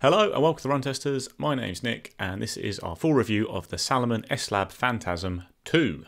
Hello and welcome to the Run Testers. My name's Nick and this is our full review of the Salomon S Phantasm 2.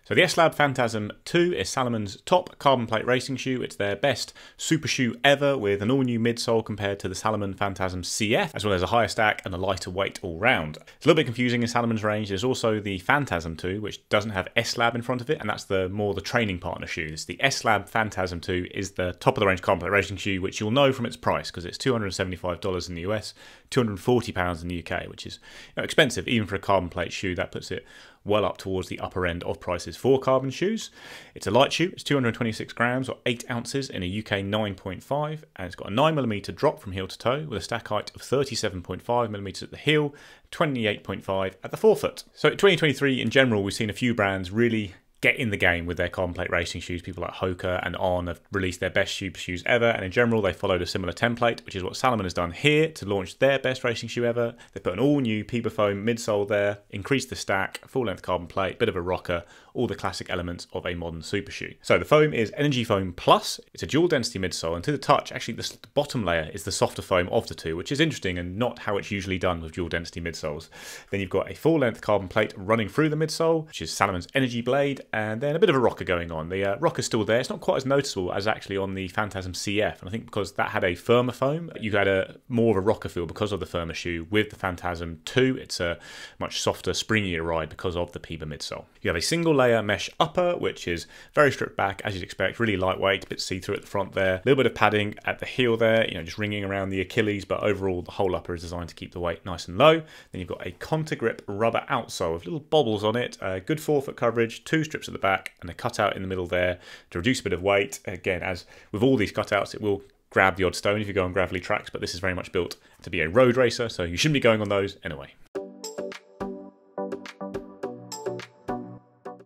So the S Phantasm 2 is Salomon's top carbon plate racing shoe. It's their best super shoe ever with an all-new midsole compared to the Salomon Phantasm CF, as well as a higher stack and a lighter weight all round. It's a little bit confusing in Salomon's range. There's also the Phantasm 2, which doesn't have S in front of it, and that's more the training partner shoes. The S Phantasm 2 is the top of the range carbon plate racing shoe, which you'll know from its price because it's $275 in the US, £240 in the UK, which is expensive even for a carbon plate shoe. That puts it well up towards the upper end of prices for carbon shoes. It's a light shoe. It's 226 grams or 8 ounces in a UK 9.5, and it's got a 9mm drop from heel to toe with a stack height of 37.5mm at the heel, 28.5 at the forefoot. So in 2023 in general, we've seen a few brands really get in the game with their carbon plate racing shoes. People like Hoka and On have released their best super shoes ever, and in general they followed a similar template, which is what Salomon has done here to launch their best racing shoe ever. They put an all-new Piba foam midsole there, increased the stack, full-length carbon plate, bit of a rocker, all the classic elements of a modern super shoe. So the foam is Energy Foam Plus. It's a dual-density midsole, and to the touch, actually the bottom layer is the softer foam of the two, which is interesting and not how it's usually done with dual-density midsoles. Then you've got a full-length carbon plate running through the midsole, which is Salomon's Energy Blade, and then a bit of a rocker going on. The rocker's still there. It's not quite as noticeable as actually on the Phantasm CF, and I think because that had a firmer foam, you had a more of a rocker feel because of the firmer shoe. With the Phantasm 2, it's a much softer, springier ride because of the Piba midsole. You have a single layer mesh upper, which is very stripped back, as you'd expect, really lightweight, a bit see-through at the front there. A little bit of padding at the heel there, just ringing around the Achilles, but overall the whole upper is designed to keep the weight nice and low. Then you've got a Contagrip rubber outsole with little bobbles on it, good forefoot coverage, 2 strips at the back, and a cutout in the middle there to reduce a bit of weight. Again, as with all these cutouts, it will grab the odd stone if you go on gravelly tracks, but this is very much built to be a road racer, so you shouldn't be going on those anyway.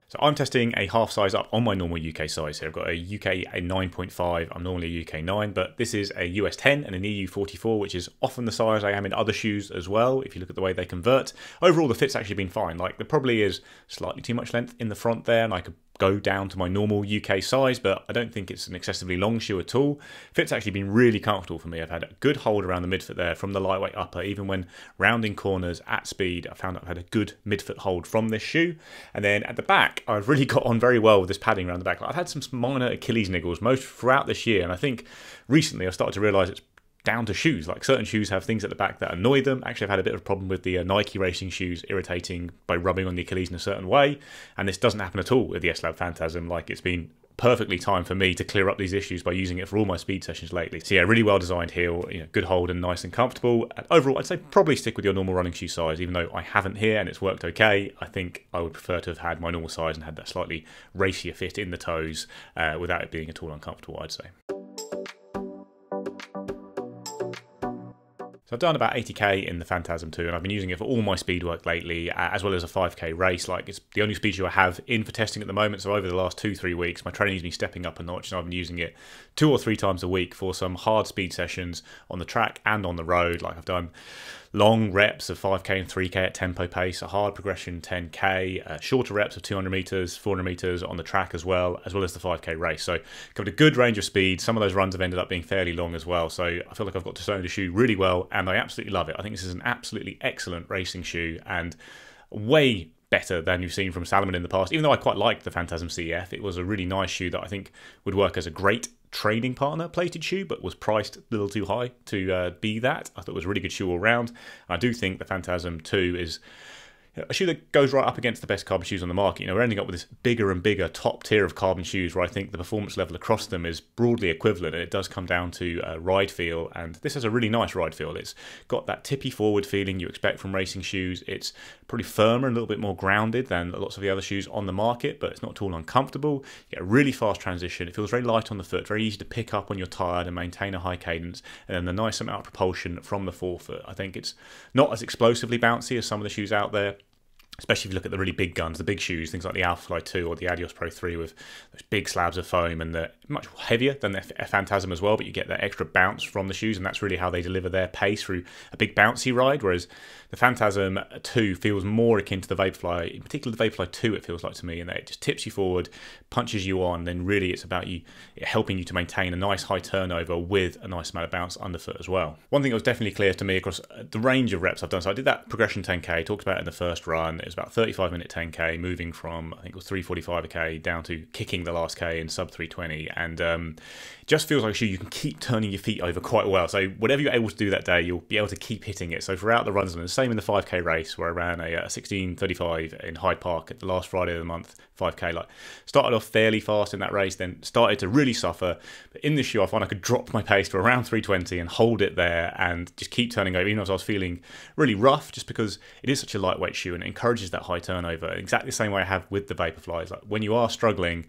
So I'm testing a half size up on my normal UK size here. I've got a UK a 9.5, I'm normally a UK 9, but this is a US 10 and an EU 44, which is often the size I am in other shoes as well, if you look at the way they convert. Overall, the fit's actually been fine. Like, there probably is slightly too much length in the front there, and I could go down to my normal UK size, but I don't think it's an excessively long shoe at all. Fit's actually been really comfortable for me. I've had a good hold around the midfoot there from the lightweight upper. Even when rounding corners at speed, I found I've had a good midfoot hold from this shoe. And then at the back, I've really got on very well with this padding around the back. Like, I've had some minor Achilles niggles most throughout this year, and I think recently I've started to realise it's down to shoes. Like, certain shoes have things at the back that annoy them. Actually, I've had a bit of a problem with the Nike racing shoes irritating by rubbing on the Achilles in a certain way, and this doesn't happen at all with the S Phantasm. Like, it's been perfectly timed for me to clear up these issues by using it for all my speed sessions lately. So yeah, really well designed heel, good hold and nice and comfortable. And overall, I'd say probably stick with your normal running shoe size, even though I haven't here and it's worked okay. I think I would prefer to have had my normal size and had that slightly racier fit in the toes without it being at all uncomfortable, I'd say. So I've done about 80k in the Phantasm 2, and I've been using it for all my speed work lately, as well as a 5k race. Like, it's the only speed shoe I have in for testing at the moment. So over the last 2-3 weeks, my training's been stepping up a notch, and I've been using it 2 or 3 times a week for some hard speed sessions on the track and on the road. Like, I've done long reps of 5k and 3k at tempo pace, a hard progression 10k, shorter reps of 200 meters, 400 meters on the track as well as the 5k race. So covered a good range of speed. Some of those runs have ended up being fairly long as well. So I feel like I've got to know the shoe really well, and I absolutely love it. I think this is an absolutely excellent racing shoe and way better than you've seen from Salomon in the past. Even though I quite liked the Phantasm CF, it was a really nice shoe that I think would work as a great training partner plated shoe, but was priced a little too high to be that. I thought it was a really good shoe all round. I do think the Phantasm 2 is a shoe that goes right up against the best carbon shoes on the market. We're ending up with this bigger and bigger top tier of carbon shoes where I think the performance level across them is broadly equivalent, and it does come down to ride feel, and this has a really nice ride feel. It's got that tippy forward feeling you expect from racing shoes. It's probably firmer and a little bit more grounded than lots of the other shoes on the market, but it's not at all uncomfortable. You get a really fast transition. It feels very light on the foot, very easy to pick up when you're tired and maintain a high cadence, and then the nice amount of propulsion from the forefoot. I think it's not as explosively bouncy as some of the shoes out there. especially if you look at the really big guns, the big shoes, things like the Alphafly 2 or the Adios Pro 3 with those big slabs of foam, and they're much heavier than the Phantasm as well, but you get that extra bounce from the shoes, and that's really how they deliver their pace through a big bouncy ride, whereas the Phantasm 2 feels more akin to the Vaporfly, in particular the Vaporfly 2 it feels like to me, in that it just tips you forward, punches you on, then really it's about it helping you to maintain a nice high turnover with a nice amount of bounce underfoot as well. One thing that was definitely clear to me across the range of reps I've done, so I did that progression 10k, talked about it in the first run. It was about 35-minute 10k, moving from, I think it was 345 a k down to kicking the last k in sub 320, and it just feels like a shoe you can keep turning your feet over quite well. So whatever you're able to do that day, you'll be able to keep hitting it. So throughout the runs, and the same in the 5k race where I ran a 16:35 in Hyde Park at the last Friday of the month 5k. Like, started off fairly fast in that race, then started to really suffer. But in this shoe, I found I could drop my pace to around 320 and hold it there and just keep turning over, even as I was feeling really rough, just because it is such a lightweight shoe and it encourages that high turnover. Exactly the same way I have with the Vaporflies. Like, when you are struggling,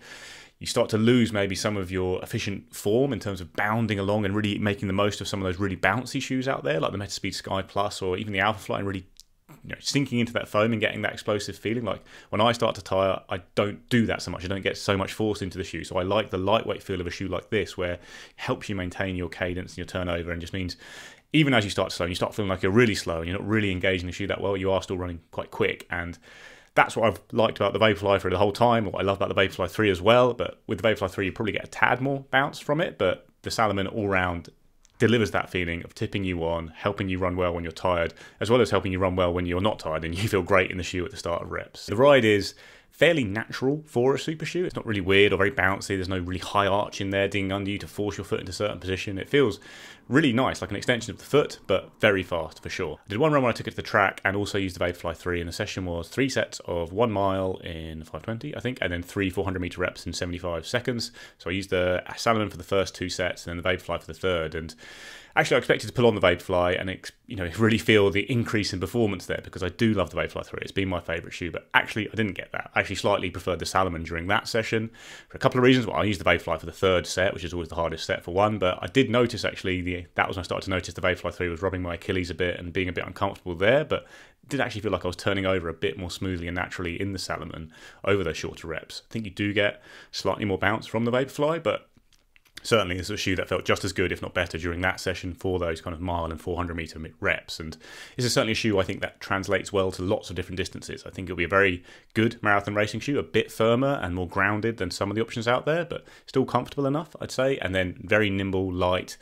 you start to lose maybe some of your efficient form in terms of bounding along and really making the most of some of those really bouncy shoes out there, like the Metaspeed Sky Plus or even the Alphafly, and really sinking into that foam and getting that explosive feeling. Like, when I start to tire, I don't do that so much. I don't get so much force into the shoe. So I like the lightweight feel of a shoe like this, where it helps you maintain your cadence and your turnover, and just means even as you start to slow, and you start feeling like you're really slow and you're not really engaging the shoe that well, you are still running quite quick. And that's what I've liked about the Vaporfly for the whole time, what I love about the Vaporfly 3 as well. But with the Vaporfly 3, you probably get a tad more bounce from it, but the Salomon all-round delivers that feeling of tipping you on, helping you run well when you're tired, as well as helping you run well when you're not tired and you feel great in the shoe at the start of reps. The ride is fairly natural for a super shoe. It's not really weird or very bouncy. There's no really high arch in there dinging under you to force your foot into a certain position. It feels really nice, like an extension of the foot, but very fast for sure. I did one run when I took it to the track and also used the Vaporfly 3, and the session was 3 sets of 1 mile in 5:20, I think, and then 3 400-meter reps in 75 seconds. So I used the Salomon for the first 2 sets and then the Vaporfly for the third, and actually I expected to pull on the Vaporfly and really feel the increase in performance there, because I do love the Vaporfly 3. It's been my favourite shoe, but actually I didn't get that. I actually slightly preferred the Salomon during that session for a couple of reasons. Well, I used the Vaporfly for the third set, which is always the hardest set for one, but I did notice actually that was when I started to notice the Vaporfly 3 was rubbing my Achilles a bit and being a bit uncomfortable there, but it did actually feel like I was turning over a bit more smoothly and naturally in the Salomon over those shorter reps. I think you do get slightly more bounce from the Vaporfly, but certainly it's a shoe that felt just as good, if not better, during that session for those kind of mile and 400-meter reps. And this is certainly a shoe I think that translates well to lots of different distances. I think it'll be a very good marathon racing shoe, a bit firmer and more grounded than some of the options out there, but still comfortable enough, I'd say. And then very nimble, light,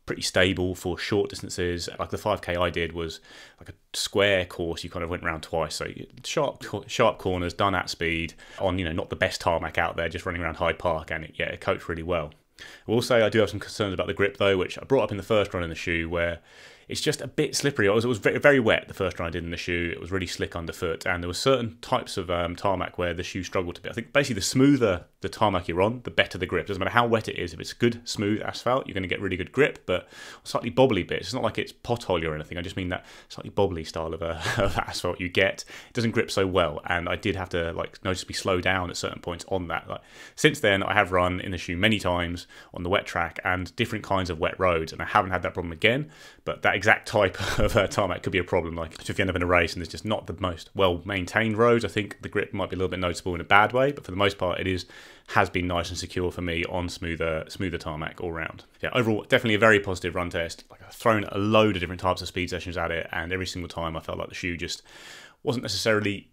pretty stable for short distances. Like the 5k I did was like a square course. You kind of went around twice, so sharp corners, done at speed on not the best tarmac out there, just running around Hyde Park, and it coped really well. I will say I do have some concerns about the grip though, which I brought up in the first run in the shoe, where it's just a bit slippery. It was very, very wet the first run I did in the shoe. It was really slick underfoot, and there were certain types of tarmac where the shoe struggled a bit. I think basically the smoother the tarmac you're on, the better the grip. Doesn't matter how wet it is. If it's good, smooth asphalt, you're going to get really good grip, but slightly bobbly bits. It's not like it's potholey or anything. I just mean that slightly bobbly style of asphalt you get. It doesn't grip so well, and I did have to noticeably slow down at certain points on that. Since then, I have run in the shoe many times on the wet track and different kinds of wet roads, and I haven't had that problem again, but that exact type of tarmac could be a problem. Like, if you end up in a race and there's just not the most well-maintained roads, I think the grip might be a little bit noticeable in a bad way, but for the most part it has been nice and secure for me on smoother tarmac all round. Yeah, overall, definitely a very positive run test. I've thrown a load of different types of speed sessions at it, and every single time I felt like the shoe just wasn't necessarily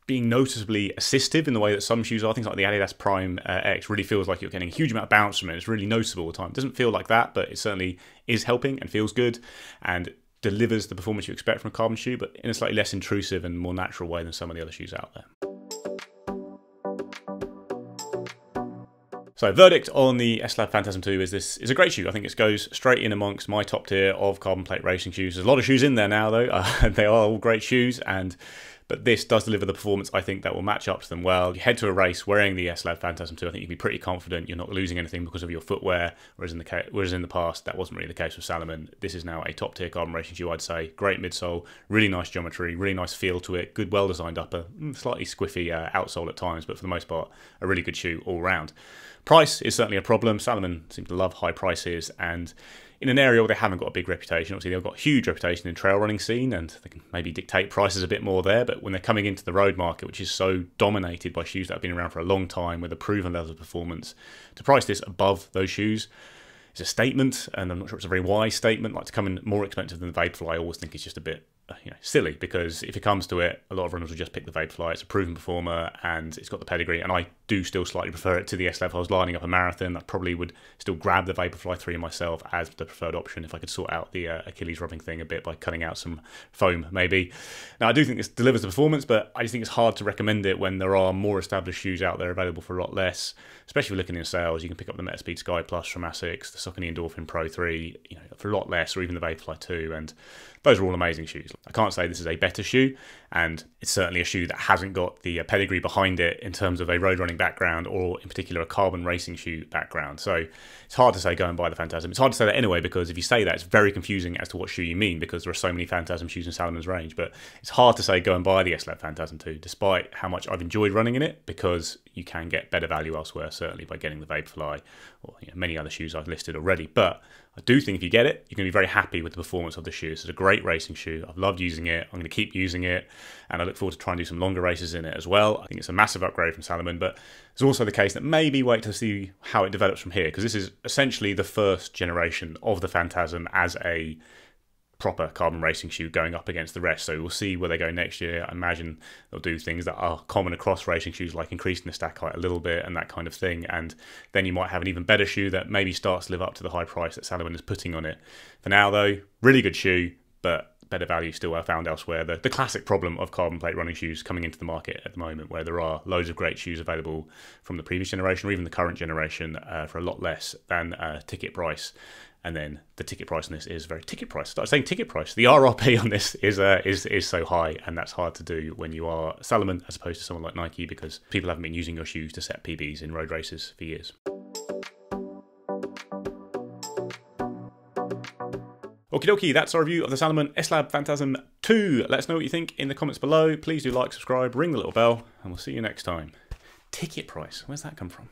being noticeably assistive in the way that some shoes are. Things like the Adidas Prime X really feels like you're getting a huge amount of bounce from it. It's really noticeable all the time. It doesn't feel like that, but it certainly is helping and feels good and delivers the performance you expect from a carbon shoe, but in a slightly less intrusive and more natural way than some of the other shoes out there. So, verdict on the S-Lab Phantasm 2 is this is a great shoe. I think it goes straight in amongst my top tier of carbon plate racing shoes. There's a lot of shoes in there now, though. They are all great shoes, but this does deliver the performance I think that will match up to them well. You head to a race wearing the S-Lab Phantasm 2, I think you'd be pretty confident you're not losing anything because of your footwear, whereas in the past that wasn't really the case with Salomon. This is now a top tier carbon racing shoe, I'd say. Great midsole, really nice geometry, really nice feel to it, good well designed upper, slightly squiffy outsole at times, but for the most part a really good shoe all round. Price is certainly a problem. Salomon seem to love high prices, and in an area where they haven't got a big reputation. Obviously, they've got a huge reputation in the trail running scene, and they can maybe dictate prices a bit more there. But when they're coming into the road market, which is so dominated by shoes that have been around for a long time with a proven level of performance, to price this above those shoes is a statement, and I'm not sure it's a very wise statement. Like, to come in more expensive than the Vaporfly, I always think it's just a bit silly, because if it comes to it, a lot of runners will just pick the Vaporfly. It's a proven performer and it's got the pedigree, and I do still slightly prefer it to the S11. If I was lining up a marathon, I probably would still grab the Vaporfly 3 myself as the preferred option if I could sort out the Achilles rubbing thing a bit by cutting out some foam, maybe. Now, I do think this delivers the performance, but I just think it's hard to recommend it when there are more established shoes out there available for a lot less, especially if you're looking in sales. You can pick up the Metaspeed Sky Plus from Asics, the Saucony Endorphin Pro 3, for a lot less, or even the Vaporfly 2, and those are all amazing shoes. I can't say this is a better shoe, and it's certainly a shoe that hasn't got the pedigree behind it in terms of a road running background, or in particular a carbon racing shoe background. So it's hard to say go and buy the Phantasm. It's hard to say that anyway, because if you say that, it's very confusing as to what shoe you mean, because there are so many Phantasm shoes in Salomon's range. But it's hard to say go and buy the S11 Phantasm 2, despite how much I've enjoyed running in it, because you can get better value elsewhere, certainly by getting the Vaporfly or many other shoes I've listed already. But I do think if you get it, you're going to be very happy with the performance of the shoe. It's a great racing shoe. I've loved using it. I'm going to keep using it, and I look forward to trying to do some longer races in it as well. I think it's a massive upgrade from Salomon, but it's also the case that maybe wait to see how it develops from here, because this is essentially the first generation of the Phantasm as a proper carbon racing shoe going up against the rest. So we'll see where they go next year. I imagine they'll do things that are common across racing shoes, like increasing the stack height a little bit and that kind of thing, and then you might have an even better shoe that maybe starts to live up to the high price that Salomon is putting on it. For now though, really good shoe, but better value still are found elsewhere. The classic problem of carbon plate running shoes coming into the market at the moment, where there are loads of great shoes available from the previous generation or even the current generation for a lot less than ticket price. And then the ticket price on this is very ticket price. I started saying ticket price. The RRP on this is so high, and that's hard to do when you are Salomon as opposed to someone like Nike, because people haven't been using your shoes to set PBs in road races for years. Okie dokie, that's our review of the Salomon S-Lab Phantasm 2. Let us know what you think in the comments below. Please do like, subscribe, ring the little bell, and we'll see you next time. Ticket price, where's that come from?